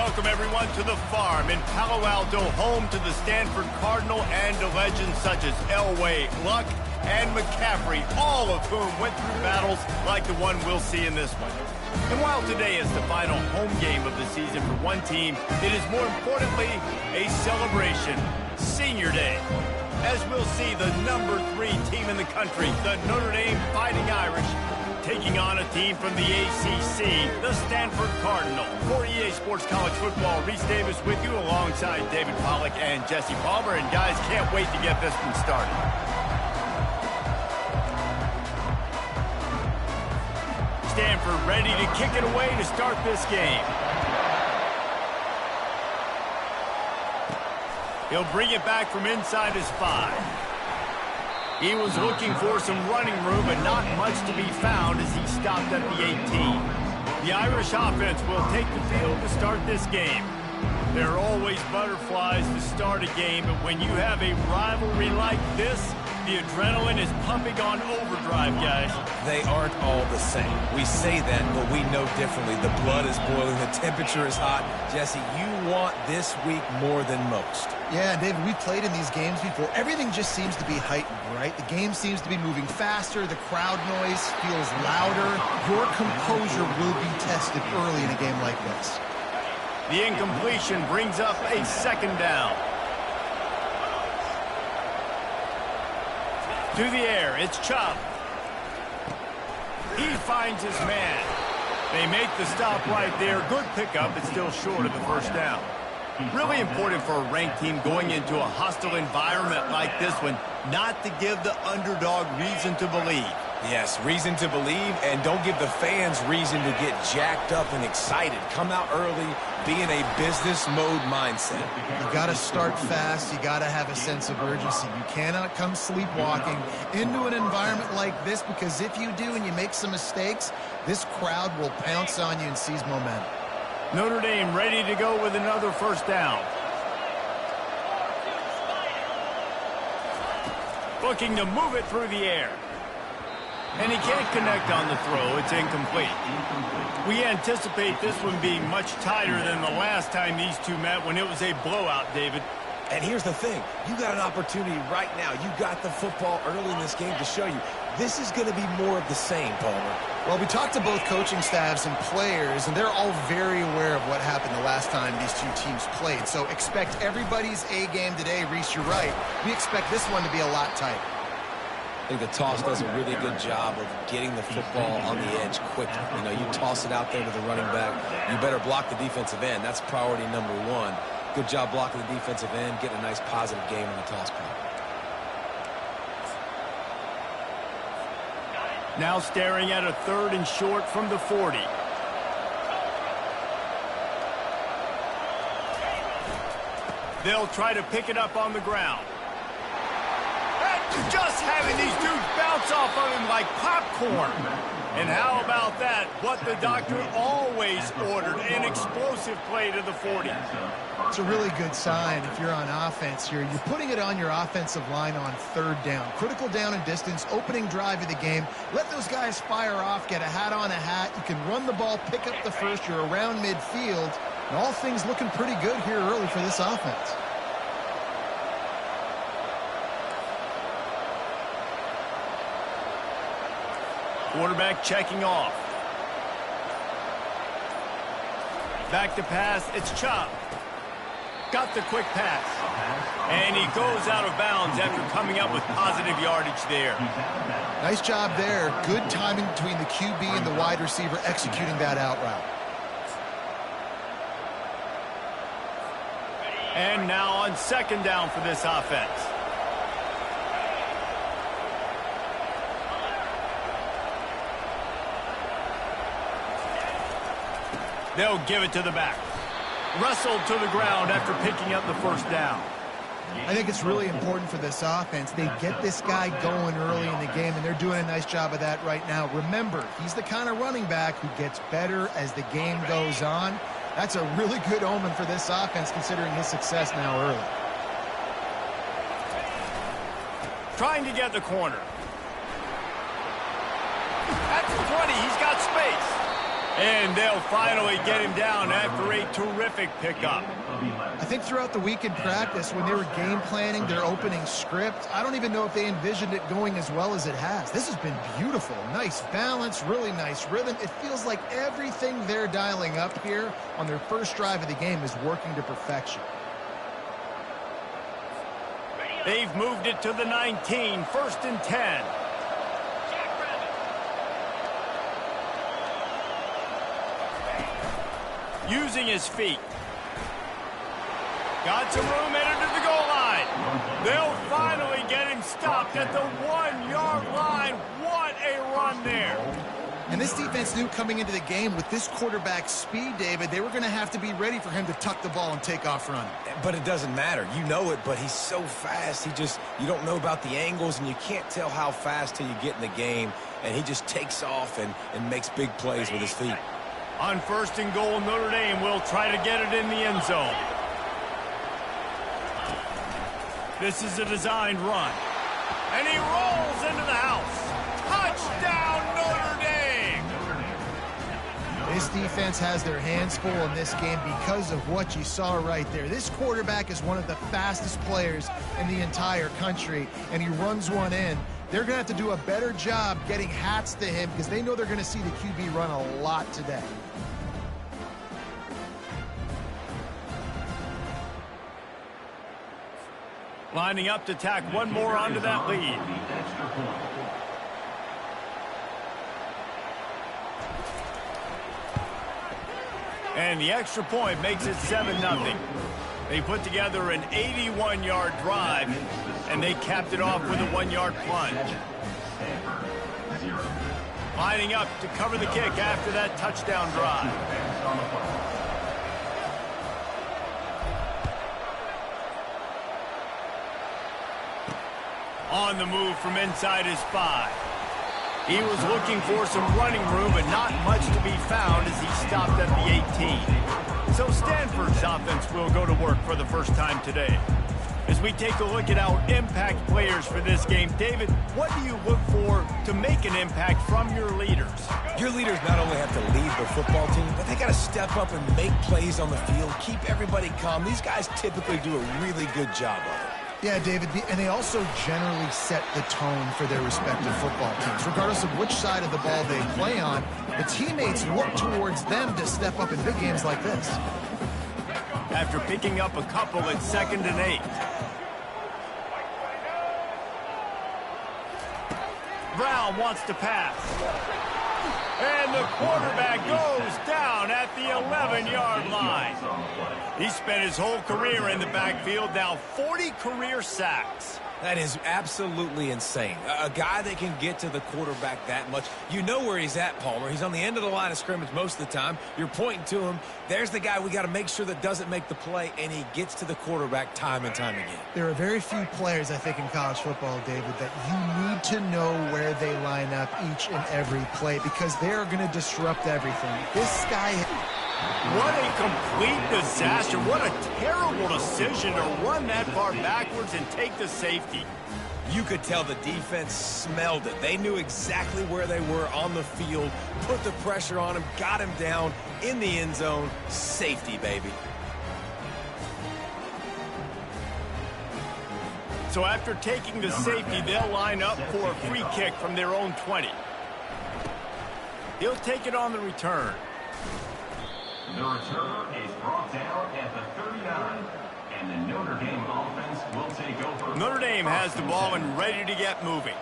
welcome everyone to the farm in Palo Alto, home to the Stanford Cardinal and to legends such as Elway, Luck, and McCaffrey, all of whom went through battles like the one we'll see in this one. And while today is the final home game of the season for one team, it is more importantly a celebration, Senior Day. As we'll see the number 3 team in the country, the Notre Dame Fighting Irish, taking on a team from the ACC, the Stanford Cardinal. For EA Sports College Football, Reese Davis with you alongside David Pollack and Jesse Palmer. And guys, can't wait to get this one started. Stanford ready to kick it away to start this game. He'll bring it back from inside his 5. He was looking for some running room, but not much to be found as he stopped at the 18. The Irish offense will take the field to start this game. There are always butterflies to start a game, but when you have a rivalry like this, the adrenaline is pumping on overdrive, guys. They aren't all the same. We say that, but we know differently. The blood is boiling. The temperature is hot. Jesse, you want this week more than most. Yeah, David, we've played in these games before. Everything just seems to be heightened, right? The game seems to be moving faster. The crowd noise feels louder. Your composure will be tested early in a game like this. The incompletion brings up a second down. To the air, it's Chubb. He finds his man. They make the stop right there. Good pickup, but still short of the first down. Really important for a ranked team going into a hostile environment like this one, not to give the underdog reason to believe. Yes, reason to believe, and don't give the fans reason to get jacked up and excited. Come out early, be in a business mode mindset. You got to start fast. You got to have a sense of urgency. You cannot come sleepwalking into an environment like this, because if you do and you make some mistakes, this crowd will pounce on you and seize momentum. Notre Dame ready to go with another first down. Looking to move it through the air. And he can't connect on the throw. It's incomplete. We anticipate this one being much tighter than the last time these two met when it was a blowout, David. And here's the thing. You got an opportunity right now. You got the football early in this game to show you. This is going to be more of the same, Palmer. Well, we talked to both coaching staffs and players, and they're all very aware of what happened the last time these two teams played. So expect everybody's A game today. Reese, you're right. We expect this one to be a lot tighter. I think the toss does a really good job of getting the football on the edge quickly. You know, you toss it out there to the running back. You better block the defensive end. That's priority number 1. Good job blocking the defensive end, getting a nice positive game on the toss play. Now staring at a 3rd and short from the 40. They'll try to pick it up on the ground. Just having these dudes bounce off of him like popcorn. And how about that? What the doctor always ordered, an explosive play to the 40. It's a really good sign if you're on offense here. You're putting it on your offensive line on 3rd down. Critical down and distance, opening drive of the game. Let those guys fire off, get a hat on a hat. You can run the ball, pick up the first. You're around midfield. And all things looking pretty good here early for this offense. Quarterback checking off. Back to pass, it's Chubb. Got the quick pass. And he goes out of bounds after coming up with positive yardage there. Nice job there. Good timing between the QB and the wide receiver executing that out route. And now on 2nd down for this offense. They'll give it to the back. Wrestled to the ground after picking up the first down. I think it's really important for this offense. They get this guy going early in the game, and they're doing a nice job of that right now. Remember, he's the kind of running back who gets better as the game goes on. That's a really good omen for this offense, considering his success now early. Trying to get the corner. At the 20, he's got space. And they'll finally get him down after a terrific pickup. I think throughout the week in practice, when they were game planning their opening script, I don't even know if they envisioned it going as well as it has. This has been beautiful. Nice balance, really nice rhythm. It feels like everything they're dialing up here on their first drive of the game is working to perfection. They've moved it to the 19, 1st and 10. Using his feet. Got some room headed to the goal line. They'll finally get him stopped at the 1-yard line. What a run there. And this defense knew coming into the game with this quarterback's speed, David, they were going to have to be ready for him to tuck the ball and take off running. But it doesn't matter. You know it, but he's so fast. You don't know about the angles, and you can't tell how fast till you get in the game. And he just takes off and makes big plays with his feet. On 1st and goal, Notre Dame will try to get it in the end zone. This is a designed run. And he rolls into the house. Touchdown, Notre Dame! This defense has their hands full in this game because of what you saw right there. This quarterback is one of the fastest players in the entire country, and he runs one in. They're going to have to do a better job getting hats to him because they know they're going to see the QB run a lot today. Lining up to tack one more onto that lead. And the extra point makes it 7-0. They put together an 81-yard drive, and they capped it off with a 1-yard plunge. Lining up to cover the kick after that touchdown drive. On the move from inside his 5. He was looking for some running room, but not much to be found as he stopped at the 18. So Stanford's offense will go to work for the first time today. As we take a look at our impact players for this game, David, what do you look for to make an impact from your leaders? Your leaders not only have to lead the football team, but they got to step up and make plays on the field, keep everybody calm. These guys typically do a really good job of it. Yeah, David, and they also generally set the tone for their respective football teams. Regardless of which side of the ball they play on, the teammates look towards them to step up in big games like this. After picking up a couple at 2nd and 8. Brown wants to pass. And the quarterback goes down at the 11-yard line. He spent his whole career in the backfield, now 40 career sacks. That is absolutely insane. A guy that can get to the quarterback that much. You know where he's at, Palmer. He's on the end of the line of scrimmage most of the time. You're pointing to him. There's the guy we got to make sure that doesn't make the play, and he gets to the quarterback time and time again. There are very few players, I think, in college football, David, that you need to know where they line up each and every play because they're going to disrupt everything. This guy... What a complete disaster. What a terrible decision to run that far backwards and take the safety. You could tell the defense smelled it. They knew exactly where they were on the field, put the pressure on him, got him down in the end zone. Safety, baby. So after taking the safety, they'll line up for a free kick from their own 20. He'll take it on the return. The return is brought down at the 39, and the Notre Dame offense will take over. Notre Dame has the ball and ready to get moving.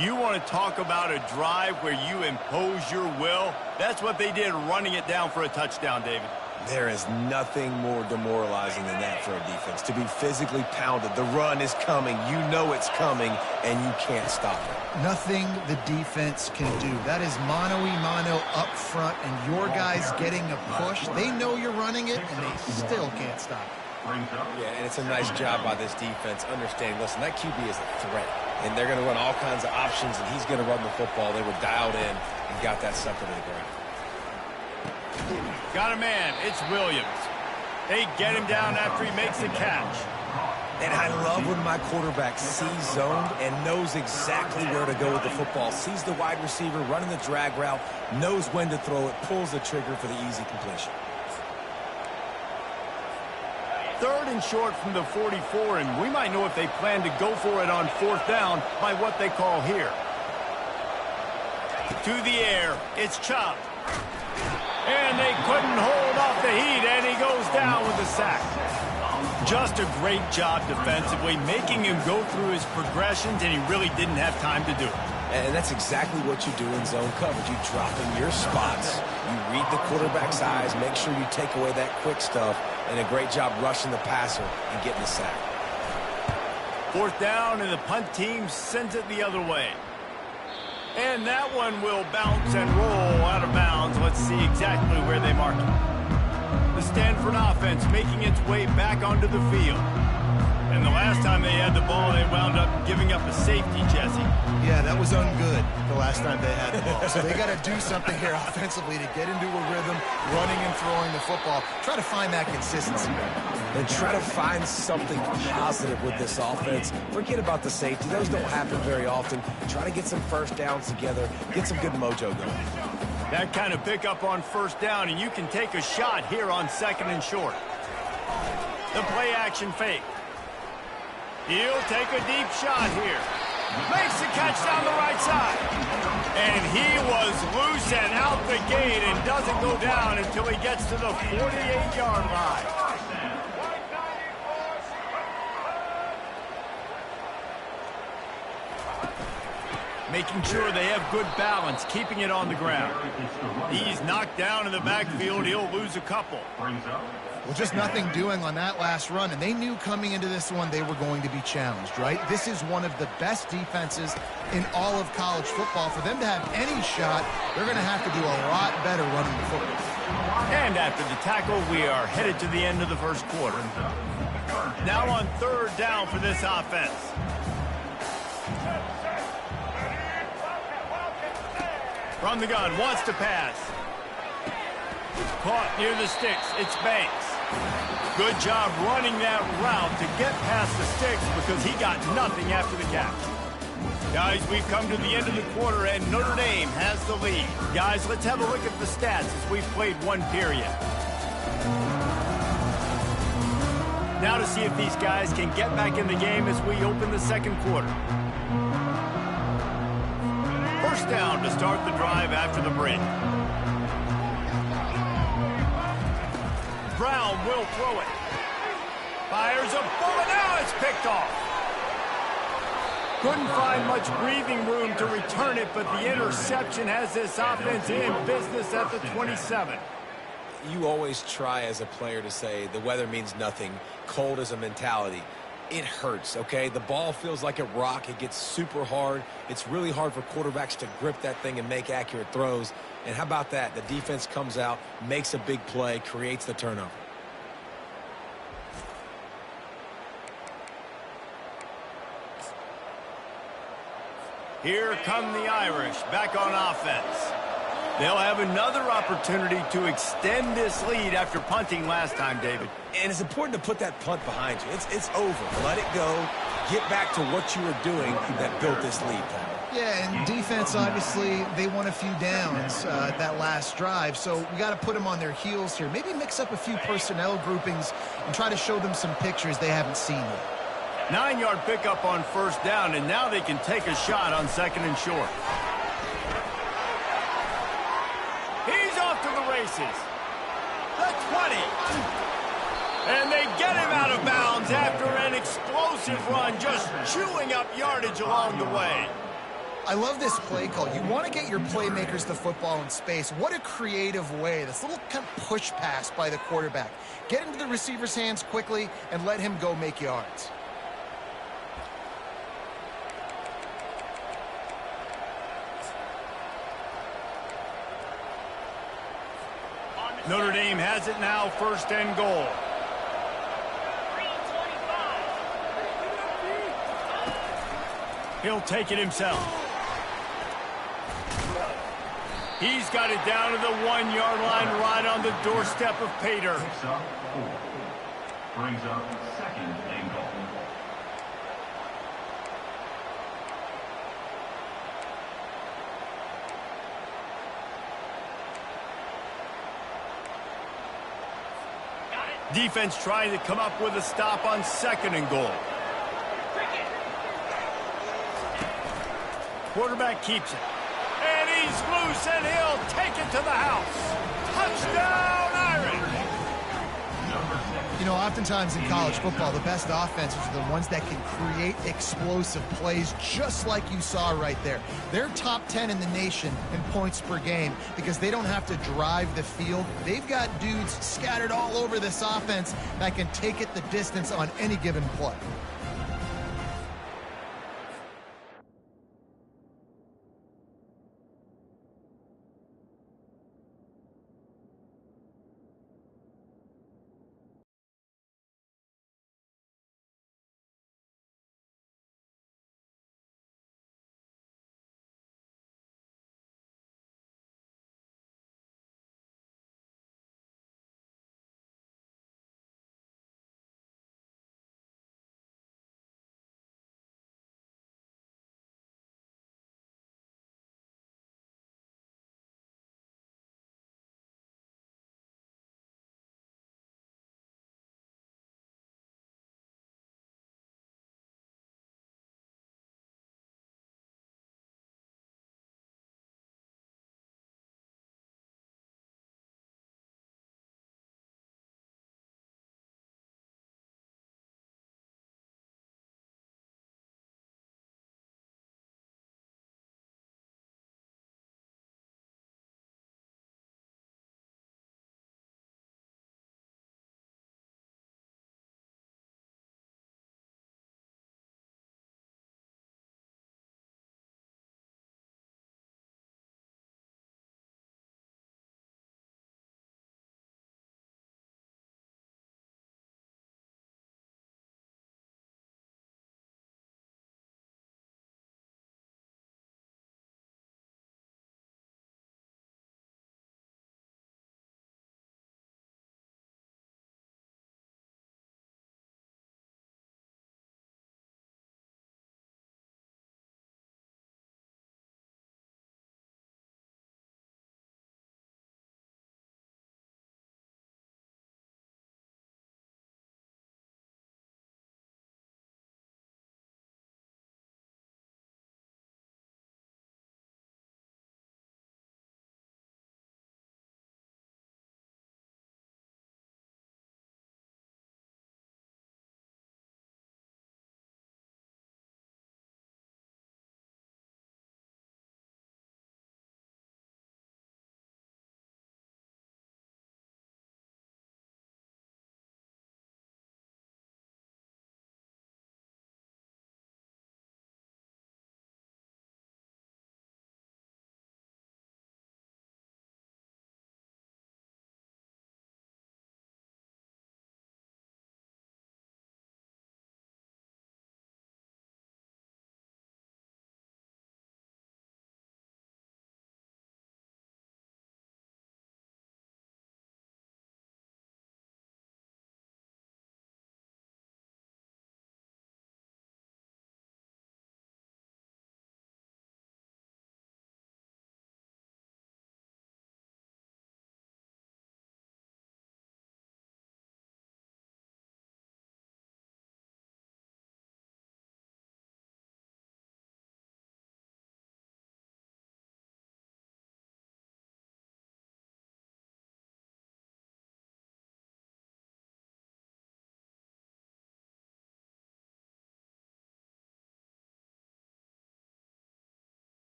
You want to talk about a drive where you impose your will? That's what they did, running it down for a touchdown, David. There is nothing more demoralizing than that for a defense, to be physically pounded. The run is coming. You know it's coming, and you can't stop it. Nothing the defense can do. That is mano-a-mano up front, and your guys getting a push. They know you're running it, and they still can't stop it. Yeah, and it's a nice job by this defense understanding, listen, that QB is a threat, and they're going to run all kinds of options, and he's going to run the football. They were dialed in and got that sucker to the ground. Got a man. It's Williams. They get him down after he makes the catch. And I love when my quarterback sees zoned and knows exactly where to go with the football. Sees the wide receiver running the drag route, knows when to throw it, pulls the trigger for the easy completion. 3rd and short from the 44, and we might know if they plan to go for it on 4th down by what they call here. To the air, it's chopped. And they couldn't hold off the heat, and he goes down with a sack. Just a great job defensively, making him go through his progressions, and he really didn't have time to do it. And that's exactly what you do in zone coverage. You drop in your spots, you read the quarterback's eyes, make sure you take away that quick stuff, and a great job rushing the passer and getting the sack. 4th down, and the punt team sends it the other way. And that one will bounce and roll out of bounds. Let's see exactly where they mark it. The Stanford offense making its way back onto the field. And the last time they had the ball, they wound up giving up a safety, Jesse. Yeah, that was ungood the last time they had the ball. So they got to do something here offensively to get into a rhythm, running and throwing the football. Try to find that consistency. And try to find something positive with this offense. Forget about the safety. Those don't happen very often. Try to get some first downs together, get some good mojo going. That kind of pickup on 1st down, and you can take a shot here on 2nd and short. The play action fake. He'll take a deep shot here. Makes the catch down the right side. And he was loose and out the gate and doesn't go down until he gets to the 48-yard line. Making sure they have good balance, keeping it on the ground. He's knocked down in the backfield. He'll lose a couple. Well, just nothing doing on that last run, and they knew coming into this one they were going to be challenged, right? This is one of the best defenses in all of college football. For them to have any shot, they're going to have to do a lot better running the football. And after the tackle, we are headed to the end of the 1st quarter. Now on 3rd down for this offense. From the gun, wants to pass. Caught near the sticks. It's Banks. Good job running that route to get past the sticks because he got nothing after the catch. Guys, we've come to the end of the quarter, and Notre Dame has the lead. Guys, let's have a look at the stats as we've played 1 period. Now to see if these guys can get back in the game as we open the 2nd quarter. 1st down to start the drive after the break. Brown will throw it. Fires a bullet. Now it's picked off. Couldn't find much breathing room to return it, but the interception has this offense in business at the 27. You always try as a player to say the weather means nothing. Cold is a mentality. It hurts, okay? The ball feels like a rock. It gets super hard. It's really hard for quarterbacks to grip that thing and make accurate throws. And how about that? The defense comes out, makes a big play, creates the turnover. Here come the Irish back on offense. They'll have another opportunity to extend this lead after punting last time, David. And it's important to put that punt behind you. It's over. Let it go. Get back to what you were doing that built this lead, Paul. Yeah, and defense, obviously, they won a few downs that last drive, so we got to put them on their heels here. Maybe mix up a few personnel groupings and try to show them some pictures they haven't seen yet. 9-yard pickup on 1st down, and now they can take a shot on 2nd and short. He's off to the races. The 20. And they get him out of bounds after an explosive run, just chewing up yardage along the way. I love this play call. You want to get your playmakers the football in space. What a creative way. This little kind of push pass by the quarterback. Get into the receiver's hands quickly and let him go make yards. Notre Dame has it now, 1st and goal. He'll take it himself. He's got it down to the 1-yard line right on the doorstep of Pater. Brings up 2nd and goal. Defense trying to come up with a stop on 2nd and goal. Quarterback keeps it. And he's loose, and he'll take it to the house. Touchdown, Irish! You know, oftentimes in college football, the best offenses are the ones that can create explosive plays, just like you saw right there. They're top 10 in the nation in points per game because they don't have to drive the field. They've got dudes scattered all over this offense that can take it the distance on any given play.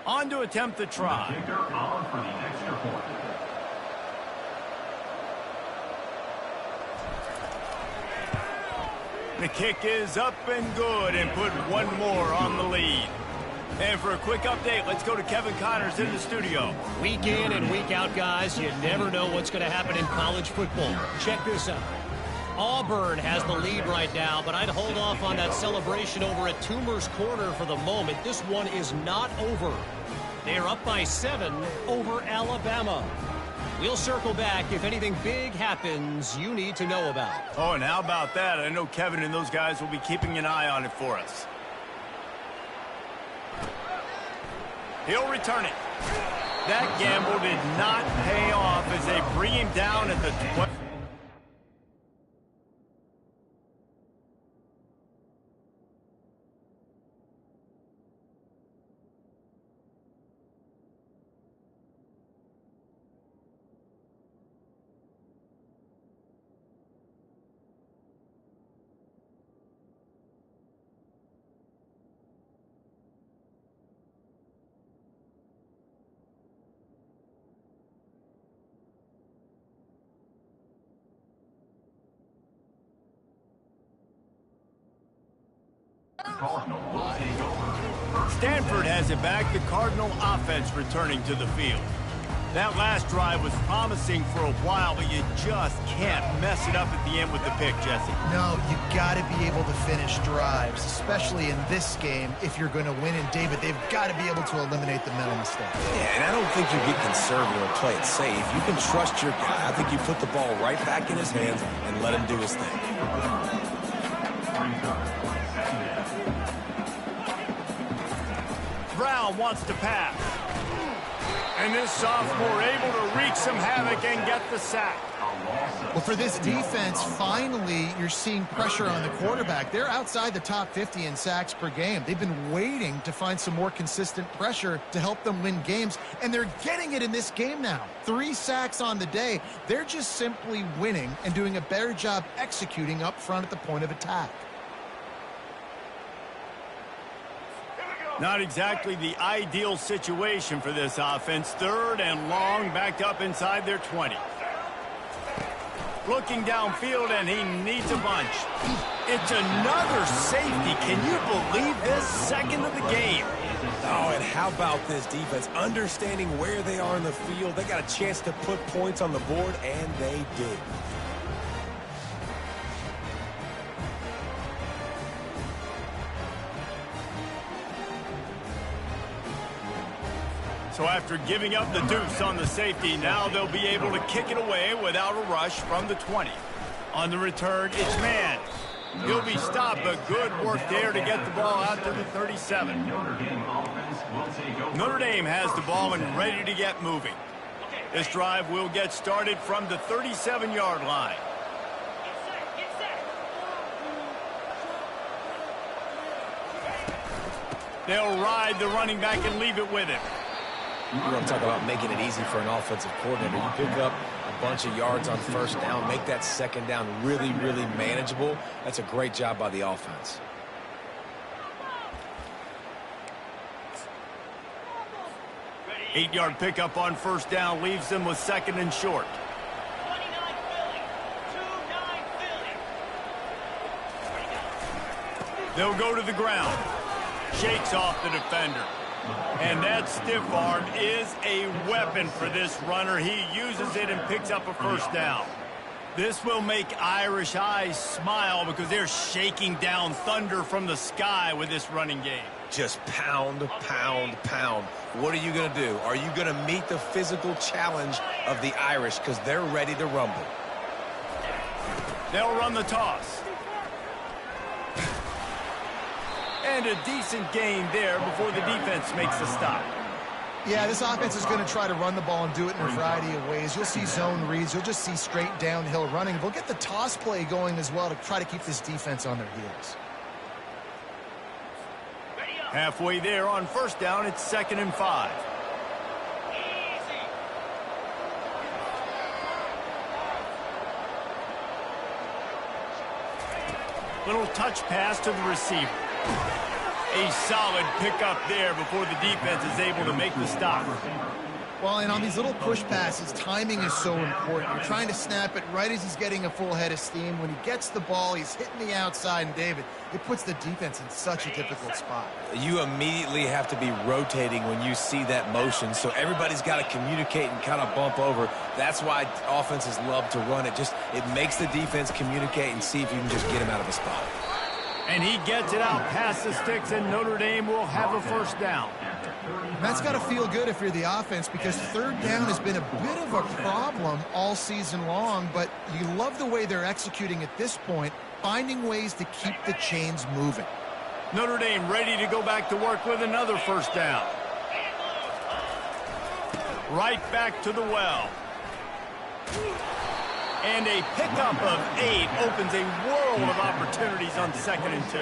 On to attempt the try. The kicker on for the extra point. The kick is up and good, and put one more on the lead. And for a quick update, let's go to Kevin Connors in the studio. Week in and week out, guys, you never know what's going to happen in college football. Check this out. Auburn has the lead right now, but I'd hold off on that celebration over at Toomer's Corner for the moment. This one is not over. They're up by 7 over Alabama. We'll circle back if anything big happens you need to know about. Oh, and how about that? I know Kevin and those guys will be keeping an eye on it for us. He'll return it. That gamble did not pay off as they bring him down at the 12. Cardinal will take over. Stanford has it back. The Cardinal offense returning to the field. That last drive was promising for a while, but you just can't mess it up at the end with the pick, Jesse. No, you got to be able to finish drives, especially in this game if you're going to win. And, David, they've got to be able to eliminate the mental mistakes. Yeah, and I don't think you get conservative or play it safe. You can trust your guy. I think you put the ball right back in his hands and let him do his thing. Brown wants to pass. And this sophomore able to wreak some havoc and get the sack. Well, for this defense, finally, you're seeing pressure on the quarterback. They're outside the top 50 in sacks per game. They've been waiting to find some more consistent pressure to help them win games, and they're getting it in this game now. 3 sacks on the day. They're just simply winning and doing a better job executing up front at the point of attack. Not exactly the ideal situation for this offense. 3rd and long, backed up inside their 20. Looking downfield, and he needs a bunch. It's another safety. Can you believe this? 2nd of the game. Oh, and how about this defense? Understanding where they are in the field. They got a chance to put points on the board, and they did. So after giving up the deuce on the safety, now they'll be able to kick it away without a rush from the 20. On the return, it's man. He'll be stopped, but good work there to get the ball out to the 37. Notre Dame has the ball and ready to get moving. This drive will get started from the 37-yard line. They'll ride the running back and leave it with him. You want to talk about making it easy for an offensive coordinator. You pick up a bunch of yards on 1st down, make that 2nd down really, really manageable. That's a great job by the offense. Eight-yard pickup on 1st down leaves them with 2nd and short. They'll go to the ground. Shakes off the defender. And that stiff arm is a weapon for this runner. He uses it and picks up a 1st down. This will make Irish eyes smile because they're shaking down thunder from the sky with this running game. Just pound, pound, pound. What are you going to do? Are you going to meet the physical challenge of the Irish because they're ready to rumble? They'll run the toss. And a decent gain there before the defense makes the stop. Yeah, this offense is going to try to run the ball and do it in a variety of ways. You'll see zone reads. You'll just see straight downhill running. They'll get the toss play going as well to try to keep this defense on their heels. Halfway there on 1st down, it's 2nd and 5. Little touch pass to the receiver. A solid pickup there before the defense is able to make the stop. Well, and on these little push passes, timing is so important. You're trying to snap it right as he's getting a full head of steam. When he gets the ball, he's hitting the outside, and David, it puts the defense in such a difficult spot. You immediately have to be rotating when you see that motion, so everybody's got to communicate and kind of bump over. That's why offenses love to run it. It makes the defense communicate and see if you can just get him out of a spot. And he gets it out past the sticks, and Notre Dame will have a first down. And that's got to feel good if you're the offense, because third down has been a bit of a problem all season long, but you love the way they're executing at this point, finding ways to keep the chains moving. Notre Dame ready to go back to work with another first down. Right back to the well. And a pickup of 8 opens a world of opportunities on 2nd and 2.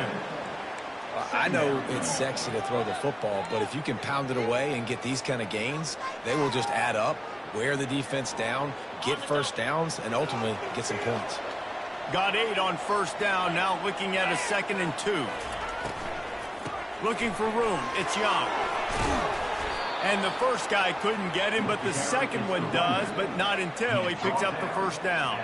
I know it's sexy to throw the football, but if you can pound it away and get these kind of gains, they will just add up, wear the defense down, get first downs, and ultimately get some points. Got 8 on first down, now looking at a 2nd and 2. Looking for room, it's Young. And the first guy couldn't get him, but the second one does, but not until he picks up the first down.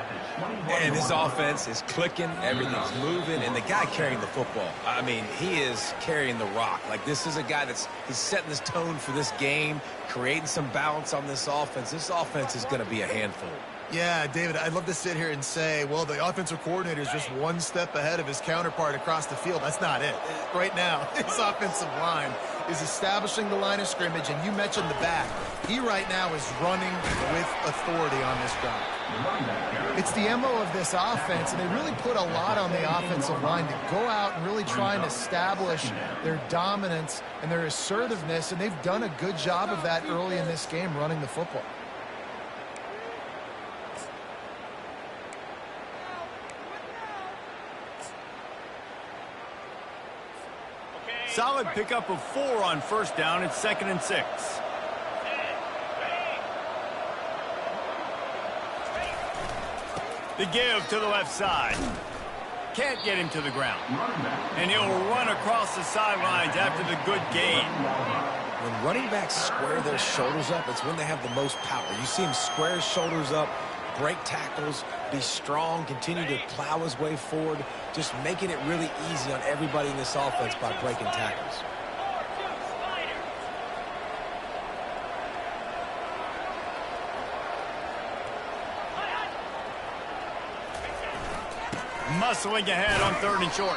And this offense is clicking, everything's moving, and the guy carrying the football, I mean, he is carrying the rock. Like, this is a guy he's setting this tone for this game, creating some balance on this offense. This offense is going to be a handful. Yeah, David, I'd love to sit here and say, well, the offensive coordinator is just one step ahead of his counterpart across the field. That's not it. Right now, his offensive line is establishing the line of scrimmage, and you mentioned the back. He right now is running with authority on this drive. It's the MO of this offense, and they really put a lot on the offensive line to go out and really try and establish their dominance and their assertiveness, and they've done a good job of that early in this game, running the football. Solid pickup of 4 on first down. It's 2nd and 6. The give to the left side. Can't get him to the ground. And he'll run across the sidelines after the good gain. When running backs square their shoulders up, it's when they have the most power. You see him square his shoulders up, break tackles, be strong, continue to plow his way forward, just making it really easy on everybody in this offense by breaking tackles. Muscling ahead on 3rd and short.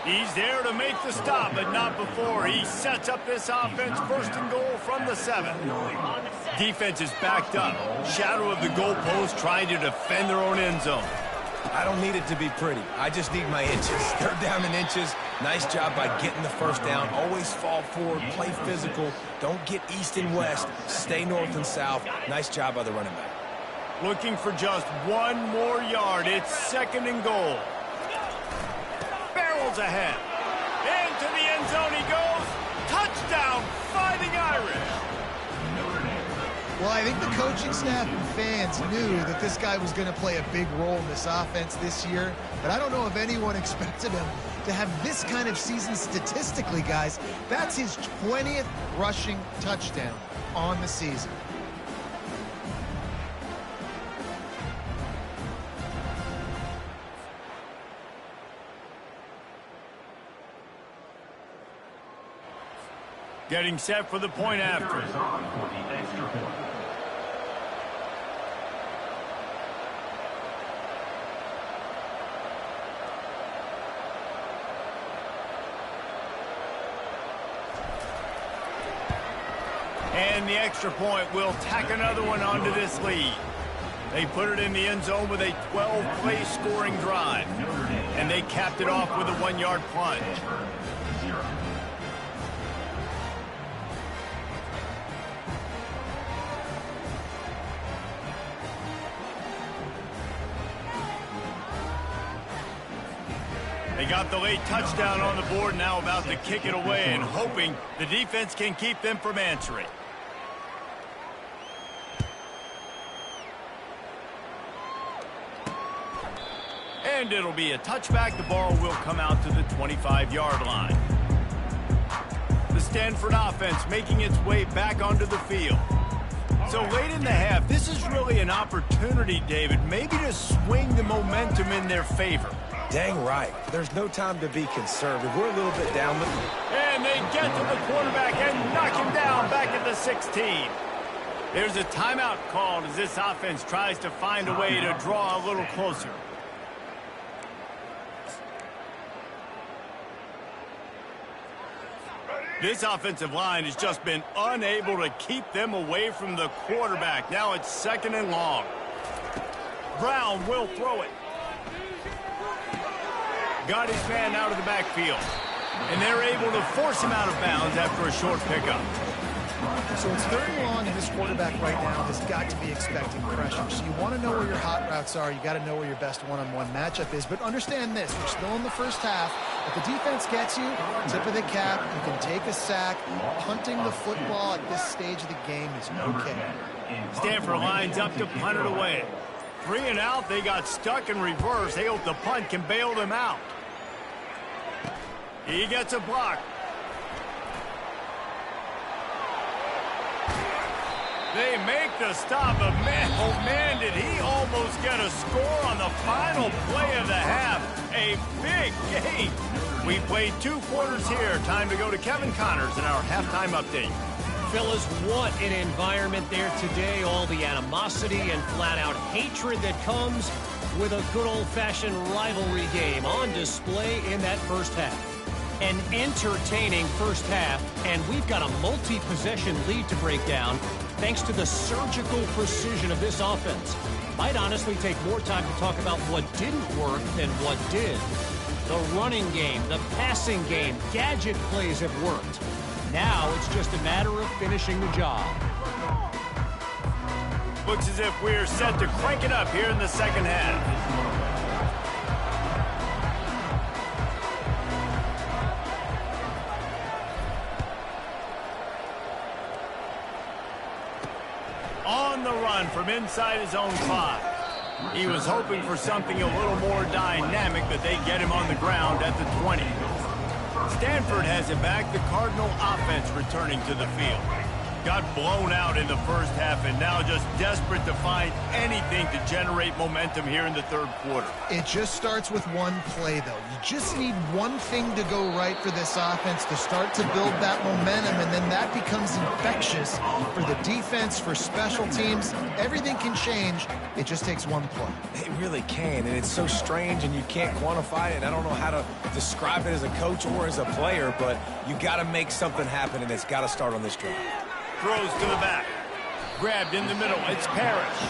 He's there to make the stop, but not before. He sets up this offense 1st and goal from the 7. Defense is backed up. Shadow of the goalpost, trying to defend their own end zone. I don't need it to be pretty. I just need my inches. 3rd down in inches. Nice job by getting the first down. Always fall forward, play physical. Don't get east and west. Stay north and south. Nice job by the running back. Looking for just 1 more yard. It's 2nd and goal. Barrels ahead. Into the end zone he goes. Touchdown, Fighting Irish. Well, I think the coaching staff and fans knew that this guy was going to play a big role in this offense this year, but I don't know if anyone expected him to have this kind of season statistically, guys. That's his 20th rushing touchdown on the season. Getting set for the point after. And the extra point will tack another one onto this lead. They put it in the end zone with a 12-play scoring drive. And they capped it off with a 1-yard plunge. They got the late touchdown on the board, now about to kick it away and hoping the defense can keep them from answering. And it'll be a touchback. The ball will come out to the 25-yard line. The Stanford offense making its way back onto the field. So late in the half, this is really an opportunity, David, maybe to swing the momentum in their favor. Dang right. There's no time to be conservative. We're a little bit down. And they get to the quarterback and knock him down back at the 16. There's a timeout called as this offense tries to find a way to draw a little closer. This offensive line has just been unable to keep them away from the quarterback. Now it's 2nd and long. Brown will throw it. Got his man out of the backfield. And they're able to force him out of bounds after a short pickup. So it's 3rd and long, and this quarterback right now has got to be expecting pressure. So you want to know where your hot routes are. You got to know where your best one-on-one matchup is. But understand this, we're still in the first half. If the defense gets you, tip of the cap, you can take a sack. Punting the football at this stage of the game is okay. Stanford lines up to punt it away. 3 and out, they got stuck in reverse. They hope the punt can bail them out. He gets a block. They make the stop, but man, oh man, did he almost get a score on the final play of the half. A big game. We played 2 quarters here. Time to go to Kevin Connors in our halftime update. Fellas, what an environment there today. All the animosity and flat-out hatred that comes with a good old-fashioned rivalry game on display in that first half. An entertaining first half, and we've got a multi-possession lead to break down thanks to the surgical precision of this offense. Might honestly take more time to talk about what didn't work than what did. The running game, the passing game, gadget plays have worked. Now it's just a matter of finishing the job. Looks as if we're set to crank it up here in the second half. On the run from inside his own 5. He was hoping for something a little more dynamic, but they get him on the ground at the 20. Stanford has it back. The Cardinal offense returning to the field. Got blown out in the first half and now just desperate to find anything to generate momentum here in the 3rd quarter. It just starts with one play, though. You just need one thing to go right for this offense to start to build that momentum, and then that becomes infectious for the defense, for special teams. Everything can change. It just takes one play. It really can, and it's so strange, and you can't quantify it. I don't know how to describe it as a coach or as a player, but you got to make something happen, and it's got to start on this drive. Throws to the back. Grabbed in the middle. It's Parrish.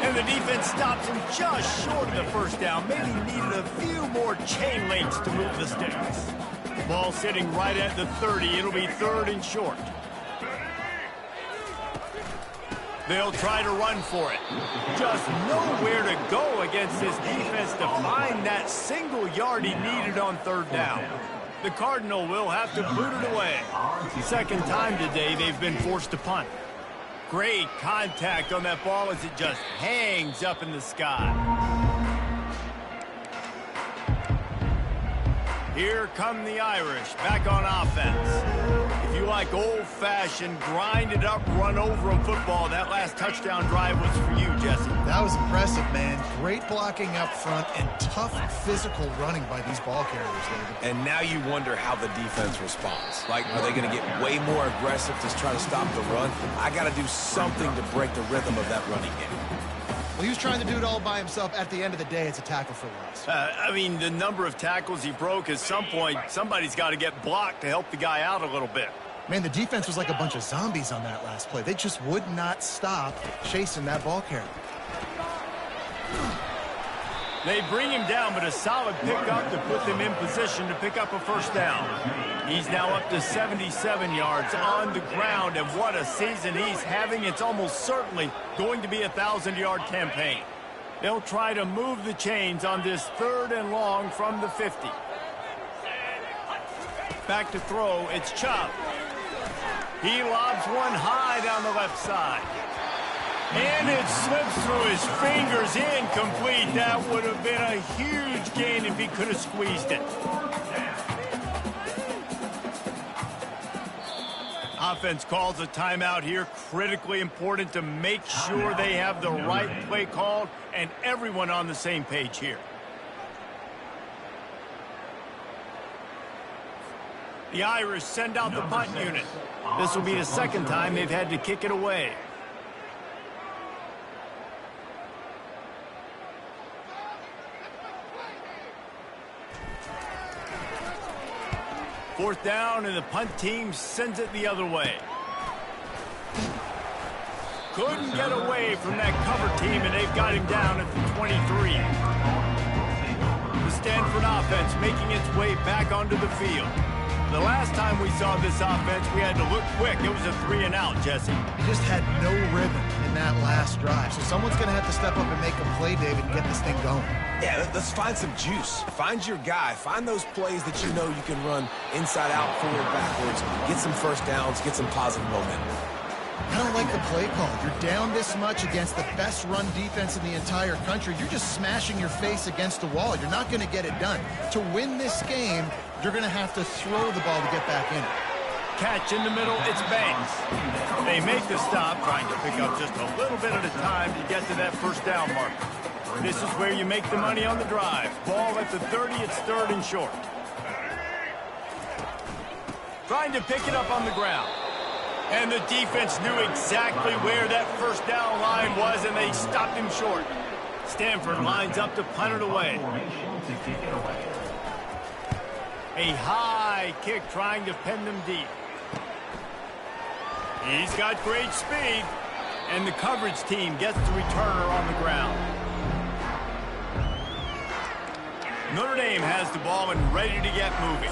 And the defense stops him just short of the first down. Maybe needed a few more chain links to move the sticks. Ball sitting right at the 30. It'll be 3rd and short. They'll try to run for it. Just nowhere to go against this defense to find that single yard he needed on 3rd down. The Cardinal will have to boot it away. 2nd time today they've been forced to punt. Great contact on that ball as it just hangs up in the sky. Here come the Irish back on offense. If you like old-fashioned, grind-it-up, run-over-'em football, that last touchdown drive was for you, Jesse. That was impressive, man. Great blocking up front and tough physical running by these ball carriers, David. And now you wonder how the defense responds. Like, are they going to get way more aggressive to try to stop the run? I got to do something to break the rhythm of that running game. Well, he was trying to do it all by himself. At the end of the day, it's a tackle for loss. I mean, the number of tackles he broke, at some point, somebody's got to get blocked to help the guy out a little bit. Man, the defense was like a bunch of zombies on that last play. They just would not stop chasing that ball carrier. They bring him down, but a solid pickup to put them in position to pick up a first down. He's now up to 77 yards on the ground, and what a season he's having. It's almost certainly going to be a 1,000-yard campaign. They'll try to move the chains on this 3rd and long from the 50. Back to throw, it's Chubb. He lobs one high down the left side. And it slips through his fingers, incomplete. That would have been a huge gain if he could have squeezed it. Offense calls a timeout here. Critically important to make sure they have the right play called and everyone on the same page here. The Irish send out the punt unit. This will be the second time they've had to kick it away. Fourth down, and the punt team sends it the other way. Couldn't get away from that cover team, and they've got him down at the 23. The Stanford offense making its way back onto the field. The last time we saw this offense, we had to look quick. It was a 3-and-out, Jesse. He just had no rhythm in that last drive. So someone's going to have to step up and make a play, David, and get this thing going. Yeah, let's find some juice. Find your guy. Find those plays that you know you can run inside out, forward, backwards. Get some first downs. Get some positive momentum. I don't like the play call. You're down this much against the best run defense in the entire country. You're just smashing your face against the wall. You're not going to get it done. To win this game, you're going to have to throw the ball to get back in it. Catch in the middle, it's Banks. They make the stop, trying to pick up just a little bit at a time to get to that first down marker. This is where you make the money on the drive. Ball at the 30, it's third and short. Trying to pick it up on the ground. And the defense knew exactly where that first down line was, and they stopped him short. Stanford lines up to punt it away. A high kick trying to pin them deep. He's got great speed, and the coverage team gets the returner on the ground. Notre Dame has the ball and ready to get moving.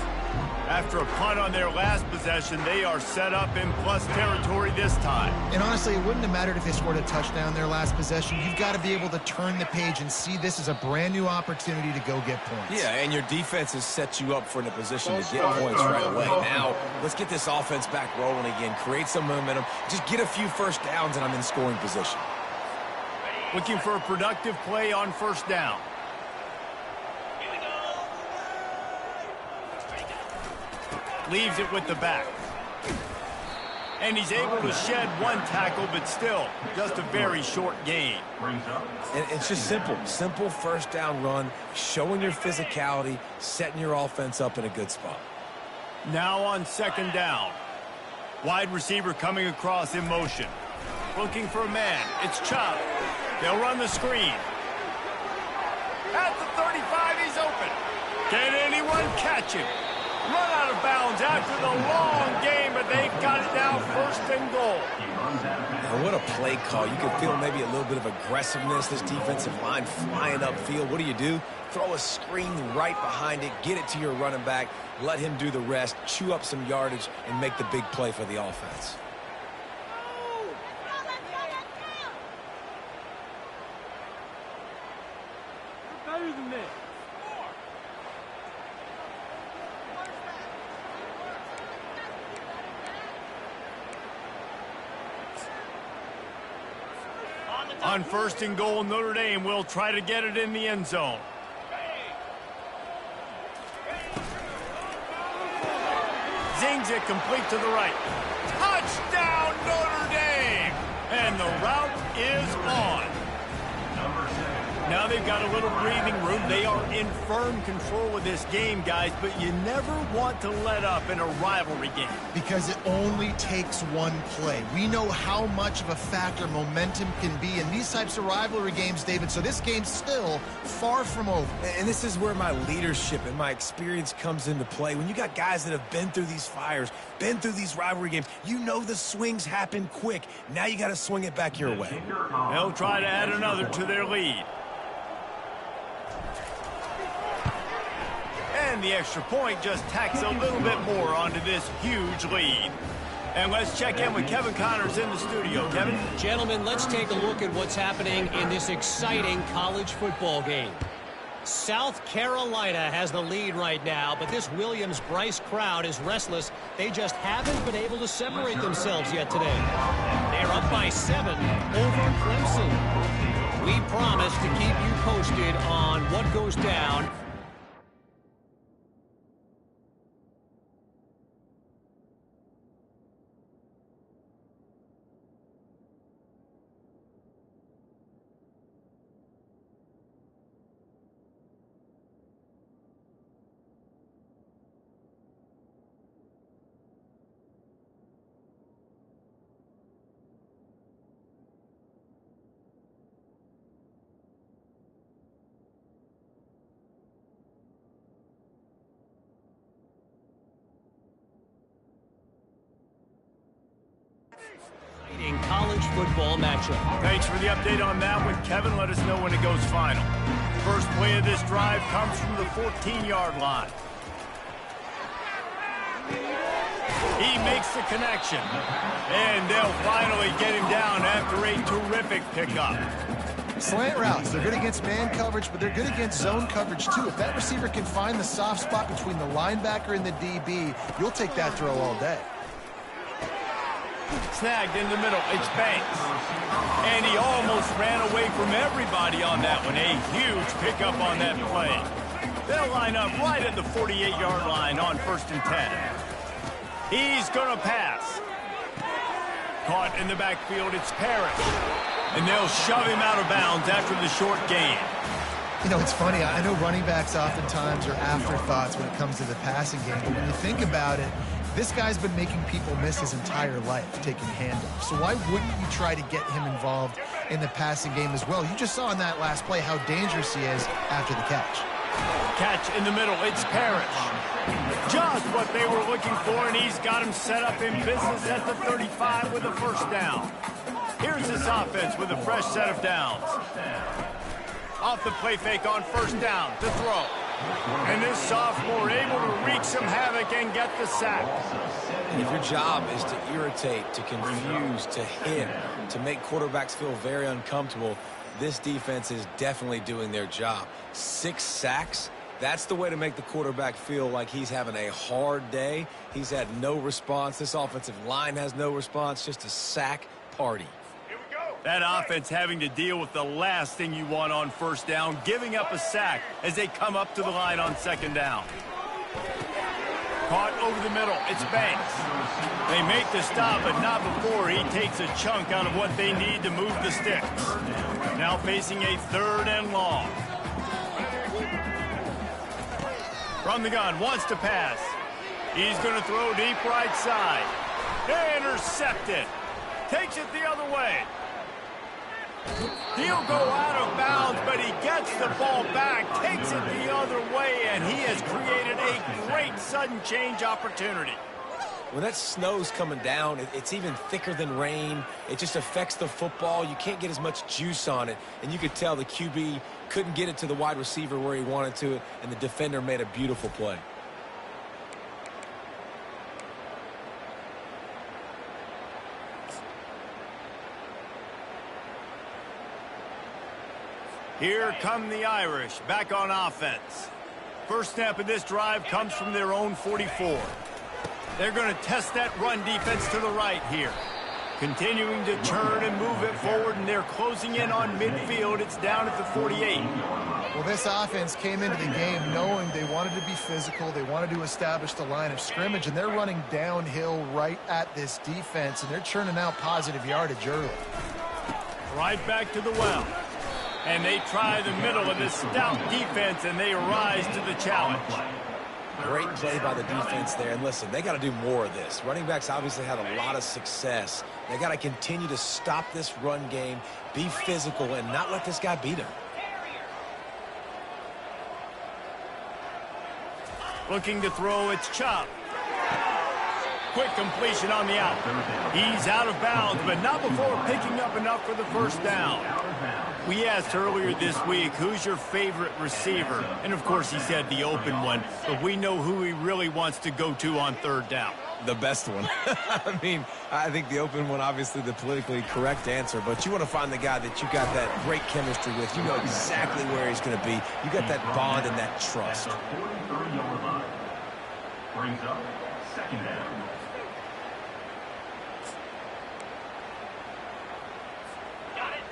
After a punt on their last possession, they are set up in plus territory this time. And honestly, it wouldn't have mattered if they scored a touchdown their last possession. You've got to be able to turn the page and see this as a brand new opportunity to go get points. Yeah, and your defense has set you up for a position to get points right away. Now, let's get this offense back rolling again. Create some momentum. Just get a few first downs, and I'm in scoring position. Looking for a productive play on first down. Leaves it with the back. And he's able to shed one tackle, but still, just a very short gain. And it's just simple. Simple first down run, showing your physicality, setting your offense up in a good spot. Now on second down. Wide receiver coming across in motion. Looking for a man. It's Chubb. They'll run the screen. At the 35, he's open. Can anyone catch him? Run out of bounds after the long game, but they've got it now first and goal. And what a play call. You can feel maybe a little bit of aggressiveness, this defensive line flying upfield. What do? Throw a screen right behind it, get it to your running back, let him do the rest, chew up some yardage, and make the big play for the offense. Better than this. On first and goal, Notre Dame will try to get it in the end zone. Zings it complete to the right. Touchdown, Notre Dame! And the route is on. Now they've got a little breathing room. They are in firm control of this game, guys, but you never want to let up in a rivalry game. Because it only takes one play. We know how much of a factor momentum can be in these types of rivalry games, David, so this game's still far from over. And this is where my leadership and my experience comes into play. When you got guys that have been through these fires, been through these rivalry games, you know the swings happen quick. Now you got to swing it back your way. They'll try to add another to their lead. And the extra point just tacks a little bit more onto this huge lead. And let's check in with Kevin Connors in the studio. Kevin? Gentlemen, let's take a look at what's happening in this exciting college football game. South Carolina has the lead right now, but this Williams-Brice crowd is restless. They just haven't been able to separate themselves yet today. They're up by 7 over Clemson. We promise to keep you posted on what goes down. football matchup. Thanks for the update on that one, Kevin. Let us know when it goes final. First play of this drive comes from the 14-yard line. He makes the connection. And they'll finally get him down after a terrific pickup. Slant routes, they're good against man coverage, but they're good against zone coverage too. If that receiver can find the soft spot between the linebacker and the DB, you'll take that throw all day. Snagged in the middle, it's Banks. And he almost ran away from everybody on that one. A huge pickup on that play. They'll line up right at the 48-yard line on 1st and 10. He's going to pass. Caught in the backfield, it's Parrish. And they'll shove him out of bounds after the short gain. You know, it's funny. I know running backs oftentimes are afterthoughts when it comes to the passing game. But when you think about it, this guy's been making people miss his entire life taking handoffs. So why wouldn't you try to get him involved in the passing game as well? You just saw in that last play how dangerous he is after the catch. Catch in the middle, it's Parrish. Just what they were looking for, and he's got him set up in business at the 35 with a first down. Here's this offense with a fresh set of downs. Off the play fake on 1st down to throw. And this sophomore able to wreak some havoc and get the sack. If your job is to irritate, to confuse, to hit, to make quarterbacks feel very uncomfortable, this defense is definitely doing their job. 6 sacks, that's the way to make the quarterback feel like he's having a hard day. He's had no response. This offensive line has no response, just a sack party. That offense having to deal with the last thing you want on 1st down, giving up a sack as they come up to the line on 2nd down. Caught over the middle, it's Banks. They make the stop, but not before he takes a chunk out of what they need to move the sticks. Now facing a 3rd and long. From the gun, wants to pass. He's going to throw deep right side. Intercepted. Takes it the other way. He'll go out of bounds, but he gets the ball back, takes it the other way, and he has created a great sudden change opportunity. When that snow's coming down, it's even thicker than rain. It just affects the football. You can't get as much juice on it, and you could tell the QB couldn't get it to the wide receiver where he wanted to, and the defender made a beautiful play. Here come the Irish, back on offense. First snap of this drive comes from their own 44. They're going to test that run defense to the right here. Continuing to turn and move it forward, and they're closing in on midfield. It's down at the 48. Well, this offense came into the game knowing they wanted to be physical. They wanted to establish the line of scrimmage, and they're running downhill right at this defense, and they're churning out positive yardage early. Right back to the well. And they try the middle of this stout defense, and they rise to the challenge. Great play by the defense there. And listen, they got to do more of this. Running backs obviously had a lot of success. They got to continue to stop this run game, be physical, and not let this guy beat them. Looking to throw, it's Chop. Quick completion on the out. He's out of bounds, but not before picking up enough for the first down. We asked earlier this week, who's your favorite receiver? And, of course, he said the open one, but we know who he really wants to go to on 3rd down. The best one. I mean, I think the open one, obviously the politically correct answer, but you want to find the guy that you got that great chemistry with. You know exactly where he's going to be. You got that bond and that trust. Brings up 2nd down.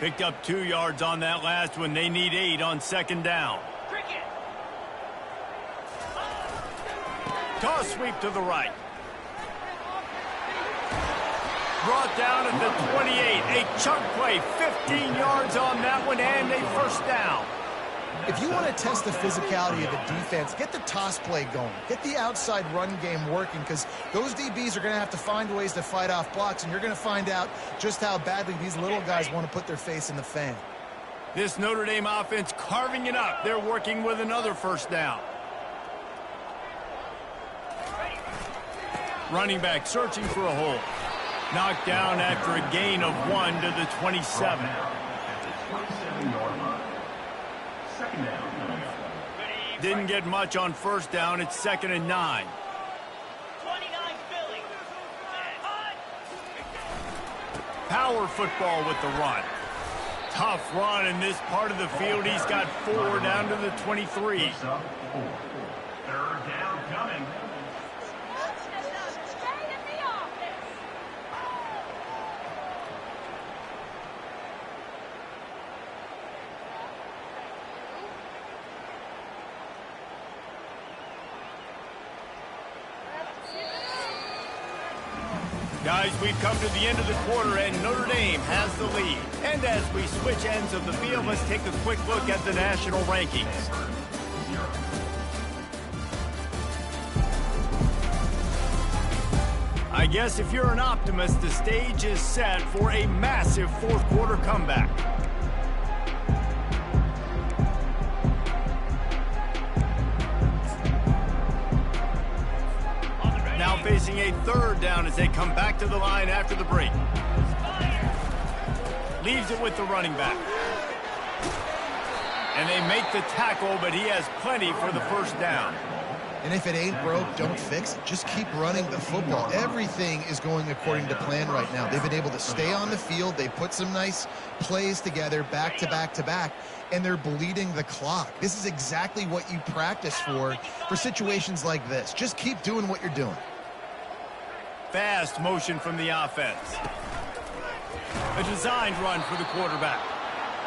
Picked up 2 yards on that last one. They need 8 on 2nd down. Toss sweep to the right. Brought down at the 28. A chunk play, 15 yards on that one, and a first down. If you want to test the physicality of the defense, get the toss play going. Get the outside run game working, because those DBs are going to have to find ways to fight off blocks, and you're going to find out just how badly these little guys want to put their face in the fan. This Notre Dame offense carving it up. They're working with another first down. Running back searching for a hole. Knocked down after a gain of 1 to the 27. Didn't get much on first down. It's 2nd and 9. Power football with the run. Tough run in this part of the field. He's got 4 down to the 23. 3rd down coming. Guys, we've come to the end of the quarter, and Notre Dame has the lead. And as we switch ends of the field, let's take a quick look at the national rankings. I guess if you're an optimist, the stage is set for a massive fourth quarter comeback. Now facing a 3rd down as they come back to the line after the break. Leaves it with the running back. And they make the tackle, but he has plenty for the 1st down. And if it ain't broke, don't fix it. Just keep running the football. Everything is going according to plan right now. They've been able to stay on the field. They put some nice plays together back to back to back, and they're bleeding the clock. This is exactly what you practice for situations like this. Just keep doing what you're doing. Fast motion from the offense. A designed run for the quarterback.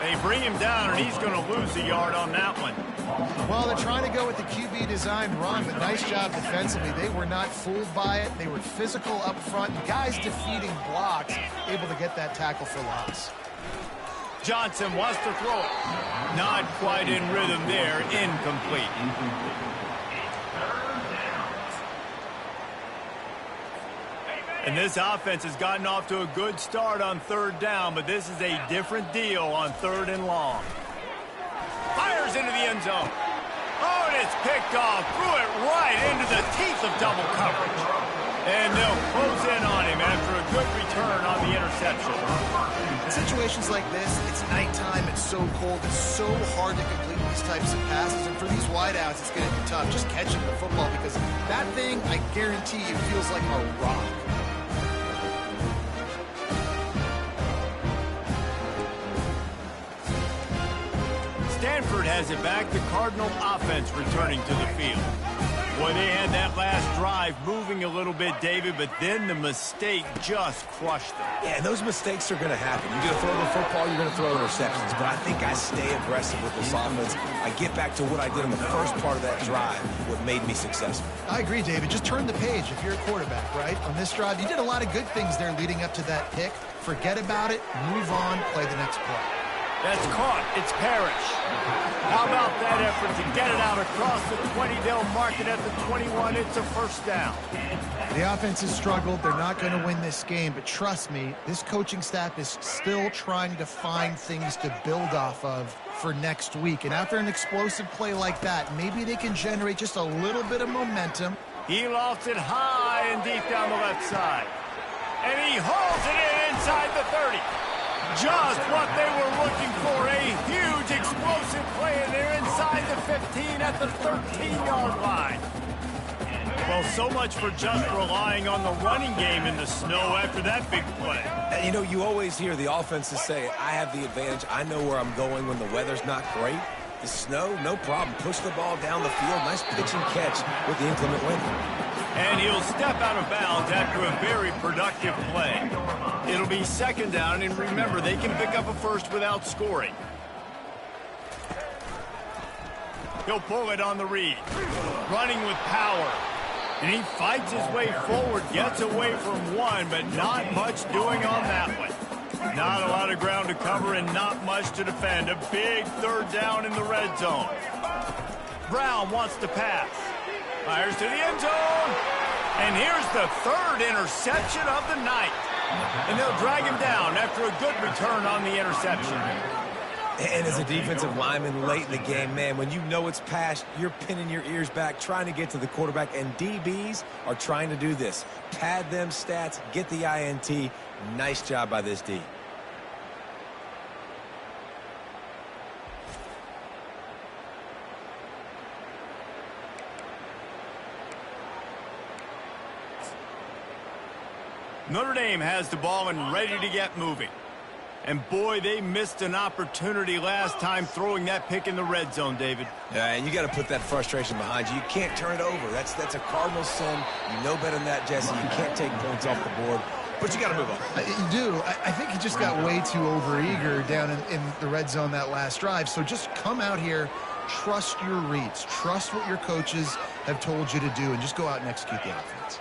They bring him down, and he's going to lose a yard on that one. Well, they're trying to go with the QB designed run, but nice job defensively. They were not fooled by it. They were physical up front. Guys defeating blocks, able to get that tackle for loss. Johnson wants to throw it. Not quite in rhythm there. Incomplete. And this offense has gotten off to a good start on 3rd down, but this is a different deal on 3rd and long. Fires into the end zone. Oh, and it's picked off. Threw it right into the teeth of double coverage. And they'll close in on him after a good return on the interception. In situations like this, it's nighttime, it's so cold, it's so hard to complete these types of passes. And for these wideouts, it's going to be tough just catching the football because that thing, I guarantee you, feels like a rock. Stanford has it back. The Cardinal offense returning to the field. Boy, they had that last drive moving a little bit, David, but then the mistake just crushed them. Yeah, and those mistakes are going to happen. You're going to throw the football, you're going to throw interceptions. But I think I stay aggressive with this offense. I get back to what I did in the first part of that drive, what made me successful. I agree, David. Just turn the page if you're a quarterback, right? On this drive, you did a lot of good things there leading up to that pick. Forget about it, move on, play the next play. That's caught. It's Parrish. How about that effort to get it out across the 20? They'll mark it at the 21. It's a 1st down. The offense has struggled. They're not going to win this game, but trust me, this coaching staff is still trying to find things to build off of for next week. And after an explosive play like that, maybe they can generate just a little bit of momentum. He lofts it high and deep down the left side. And he hauls it in inside the 30. Just what they were looking for, a huge explosive play, and they're inside the 15 at the 13-yard line. Well, so much for just relying on the running game in the snow after that big play. And you know, you always hear the offenses say, I have the advantage. I know where I'm going when the weather's not great. The snow, no problem. Push the ball down the field. Nice pitch and catch with the inclement weather. And he'll step out of bounds after a very productive play. It'll be 2nd down, and remember, they can pick up a 1st without scoring. He'll pull it on the read. Running with power. And he fights his way forward, gets away from one, but not much doing on that one. Not a lot of ground to cover and not much to defend. A big 3rd down in the red zone. Brown wants to pass. Fires to the end zone. And here's the 3rd interception of the night. And they'll drag him down after a good return on the interception. And as a defensive lineman late in the game, man, when you know it's past, you're pinning your ears back, trying to get to the quarterback, and DBs are trying to do this. Pad them stats, get the INT. Nice job by this D. Notre Dame has the ball and ready to get moving. And boy, they missed an opportunity last time throwing that pick in the red zone, David. Yeah, and you got to put that frustration behind you. You can't turn it over. That's a cardinal sin. You know better than that, Jesse. You can't take points off the board, but you got to move on. You do. I think he just got way too overeager down in the red zone that last drive. So just come out here, trust your reads, trust what your coaches have told you to do, and just go out and execute the offense.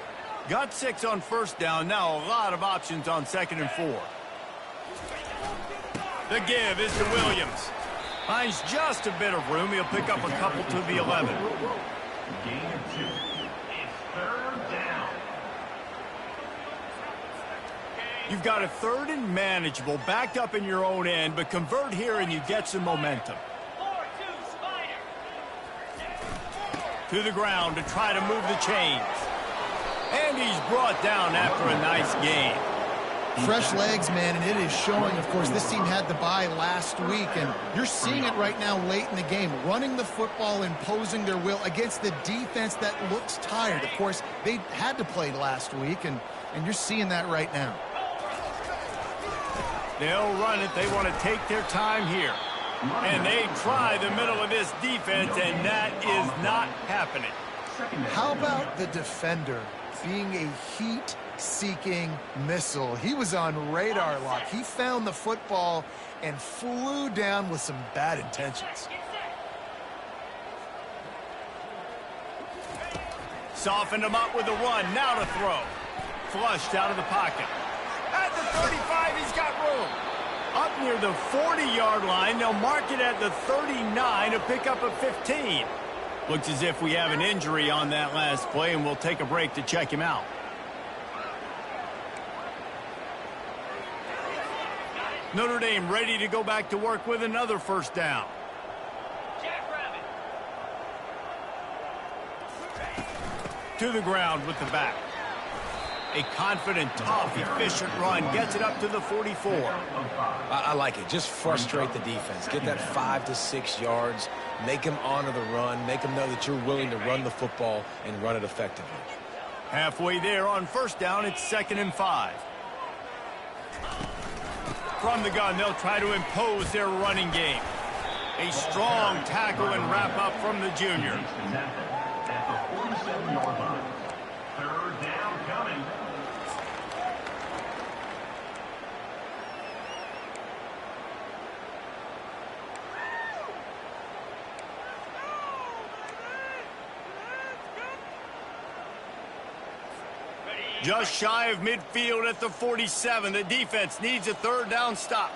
Got 6 on first down. Now a lot of options on 2nd and 4. The give is to Williams. Finds just a bit of room. He'll pick up a couple to the 11. Gain of 2. It's 3rd down. You've got a 3rd and manageable, backed up in your own end, but convert here and you get some momentum. To the ground to try to move the chains. And he's brought down after a nice gain. Fresh legs, man, and it is showing. Of course, this team had the bye last week, and you're seeing it right now late in the game, running the football, imposing their will against the defense that looks tired. Of course, they had to play last week, and you're seeing that right now. They'll run it. They want to take their time here. And they try the middle of this defense, and that is not happening. How about the defender being a heat-seeking missile? He was on radar lock. He found the football and flew down with some bad intentions. Softened him up with a run. Now to throw. Flushed out of the pocket. At the 35, he's got room. Up near the 40-yard line, they'll mark it at the 39 to pick up a 15. Looks as if we have an injury on that last play, and we'll take a break to check him out. Notre Dame ready to go back to work with another first down. To the ground with the back. A confident, tough, efficient run gets it up to the 44. I like it. Just frustrate the defense. Get that 5 to 6 yards. Make them honor the run. Make them know that you're willing to run the football and run it effectively. Halfway there on first down, it's 2nd and 5. From the gun, they'll try to impose their running game. A strong tackle and wrap up from the junior. At the 47-yard line. 3rd down coming. Just shy of midfield at the 47. The defense needs a 3rd down stop.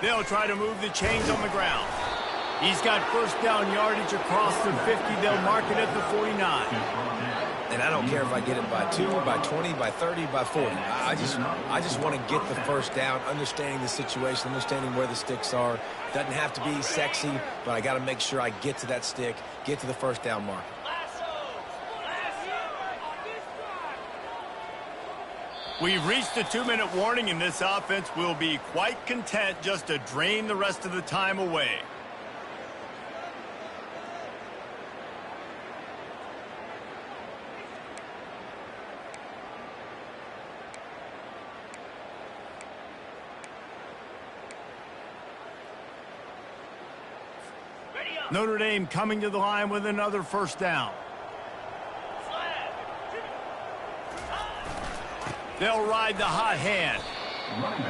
They'll try to move the chains on the ground. He's got first down yardage across the 50. They'll mark it at the 49. And I don't care if I get it by 2, by 20, by 30, by 40. I just want to get the first down, understanding the situation, understanding where the sticks are. Doesn't have to be sexy, but I got to make sure I get to that stick, get to the first down mark. We've reached the 2-minute warning, and this offense will be quite content just to drain the rest of the time away. Notre Dame coming to the line with another first down. They'll ride the hot hand.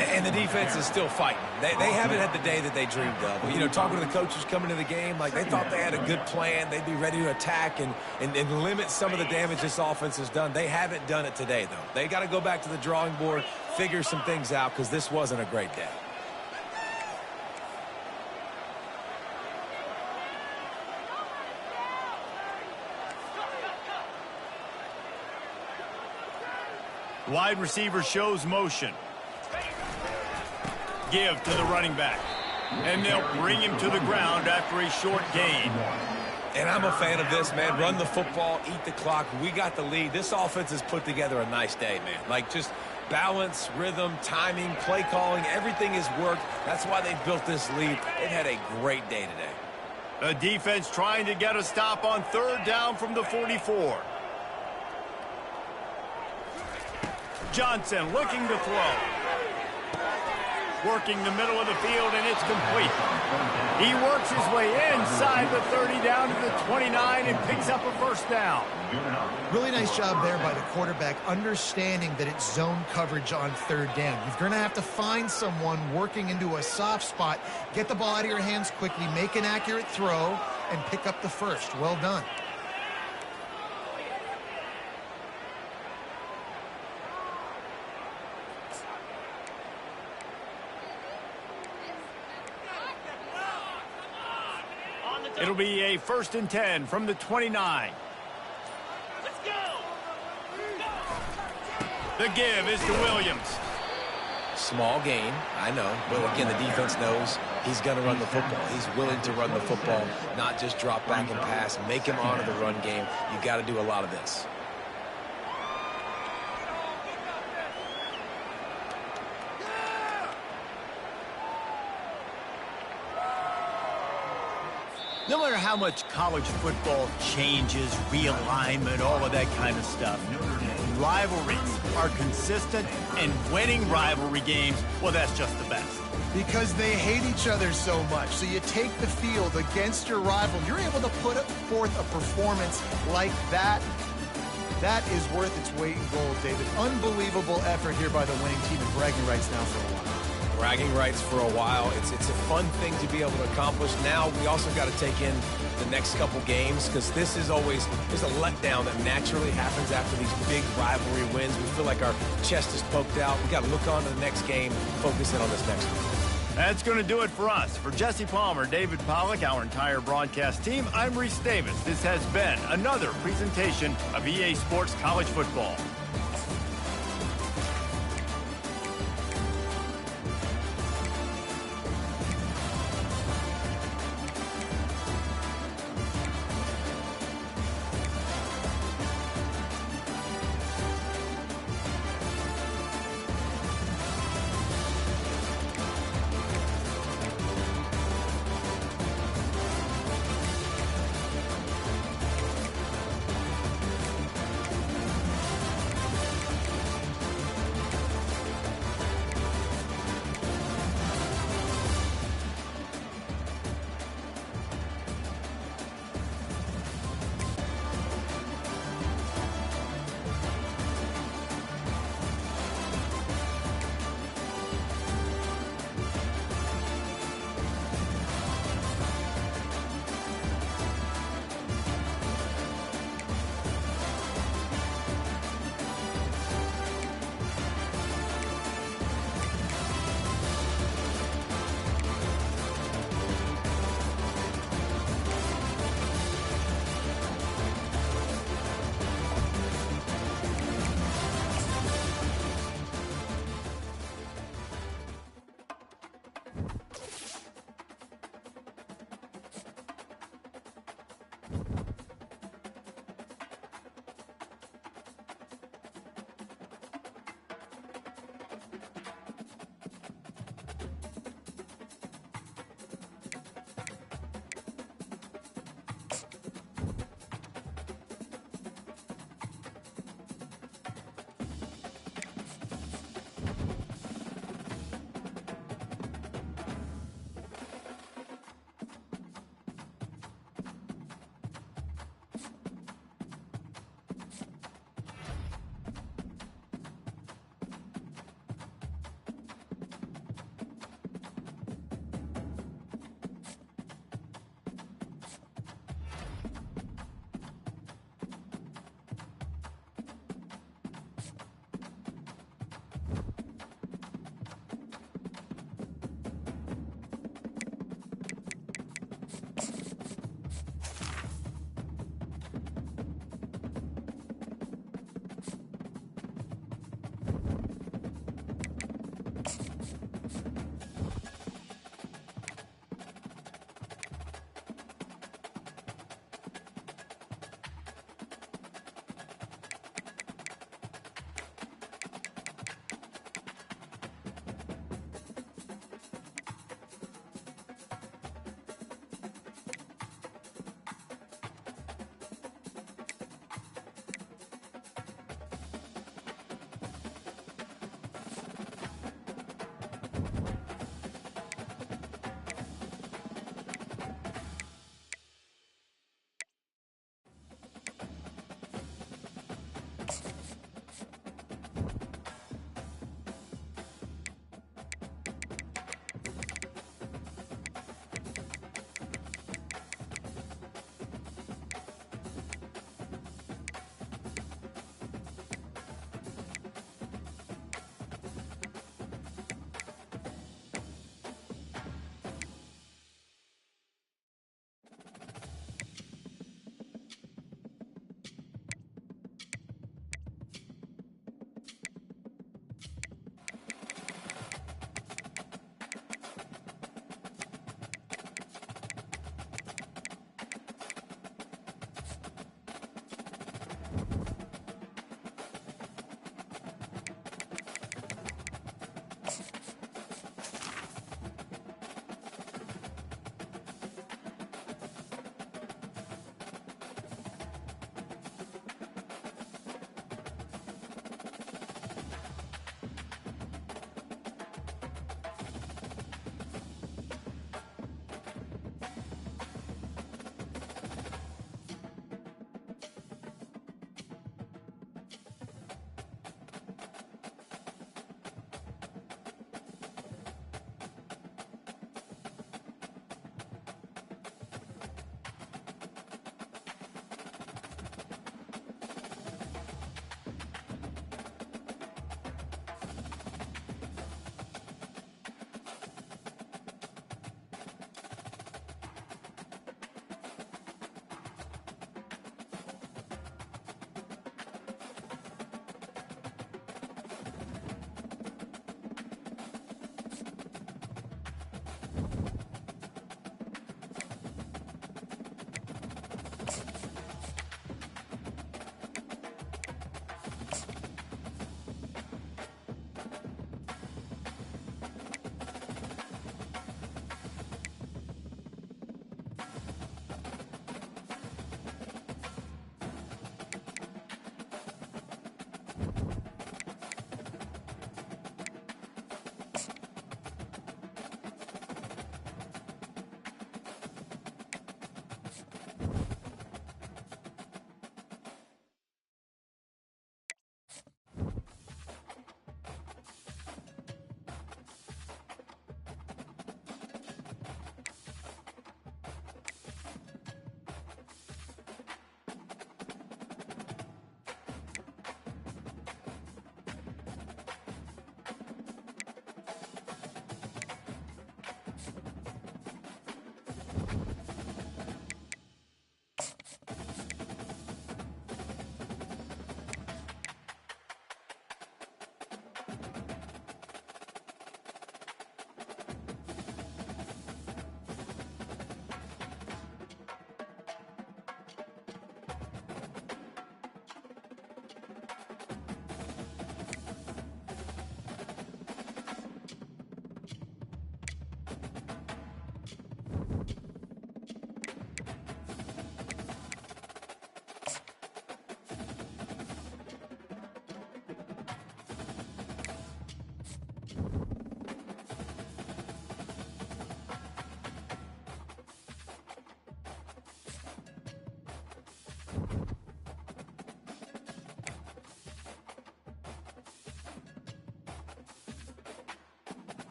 And the defense is still fighting. They haven't had the day that they dreamed of. You know, talking to the coaches coming to the game, like they thought they had a good plan. They'd be ready to attack and limit some of the damage this offense has done. They haven't done it today, though. They got to go back to the drawing board, figure some things out, because this wasn't a great day. Wide receiver shows motion. Give to the running back. And they'll bring him to the ground after a short gain. And I'm a fan of this, man. Run the football, eat the clock. We got the lead. This offense has put together a nice day, man. Like, just balance, rhythm, timing, play calling, everything has worked. That's why they built this lead. It had a great day today. The defense trying to get a stop on third down from the 44. Johnson looking to throw. Working the middle of the field, and it's complete. He works his way inside the 30 down to the 29 and picks up a first down. Really nice job there by the quarterback, understanding that it's zone coverage on third down. You're going to have to find someone working into a soft spot, get the ball out of your hands quickly, make an accurate throw, and pick up the first. Well done. It'll be a 1st and 10 from the 29. Let's go! The give is to Williams. Small gain, I know. But again, the defense knows he's going to run the football. He's willing to run the football, not just drop back and pass, make him honor the run game. You got to do a lot of this. No matter how much college football changes, realignment, all of that kind of stuff, rivalries are consistent, and winning rivalry games, well, that's just the best. Because they hate each other so much. So you take the field against your rival. You're able to put forth a performance like that. That is worth its weight in gold, David. Unbelievable effort here by the winning team, and bragging rights now for a while. Bragging rights for a while. It's a fun thing to be able to accomplish. Now we also got to take in the next couple games, because this is always, there's a letdown that naturally happens after these big rivalry wins. We feel like our chest is poked out. We got to look on to the next game, focus in on this next one. That's going to do it for us. For Jesse Palmer, David Pollack, our entire broadcast team, I'm Reese Davis. This has been another presentation of EA Sports College Football.